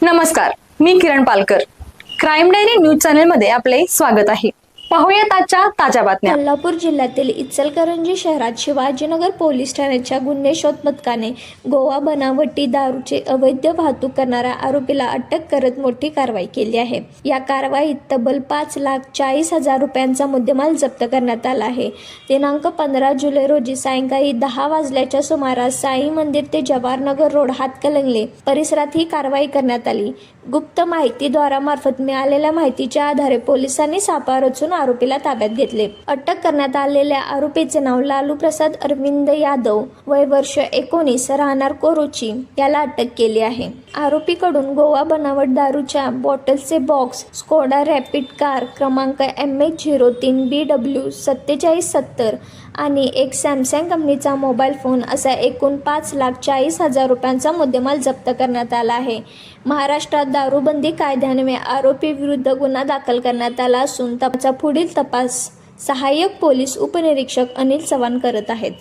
नमस्कार, मी Kiran Palkar. Crime diary news channel मध्ये आपले स्वागत आहे. पाहूयात आजच्या ताज्या बातम्या. कोल्हापूर जिल्ह्यातील इचलकरंजी शहरात शिवाजीनगर पोलीस ठाण्याच्या गुन्हे शोध पथकाने गोवा बनावटी दारूचे अवैध वाहतूक करणाऱ्या आरोपीला अटक करत मोठी कारवाई केली आहे. या कारवाईत तब्बल 5,40,000 रुपयांचा मुद्देमाल जप्त करण्यात आला आहे. दिनांक 15 जुलै रोजी सायंकाळी 10 वाजल्याच्या सुमारास साई मंदिर ते जवाहरनगर रोड हातकणंगले परिसरात ही कारवाई करण्यात आली. गुप्त माहितीद्वारा मार्फत मिळालेल्या माहितीच्या आधारे पोलिसांनी सापळा रचून आरोपीला ताब्यात घेतले. अटक करण्यात आलेल्या आरोपीचे नाव लालू प्रसाद अरविंद यादव, वय वर्ष 19, राहणार कोरोची, याला अटक केली आहे. आरोपीकडून गोवा बनावट दारूच्या बॉटल्सचे बॉक्स, स्कोडा रॅपिड कार क्रमांक MH03BW 4770 आणि एक सॅमसंग कंपनीचा मोबाईल फोन असा एकूण 5,40,000 रुपयांचा मुद्देमाल जप्त करण्यात आला आहे. महाराष्ट्रात दारूबंदी कायद्यान्वये आरोपी विरुद्ध गुन्हा दाखल करण्यात आला असून त्याचा पुढील तपास सहाय्यक पोलीस उपनिरीक्षक अनिल चव्हाण करत आहेत.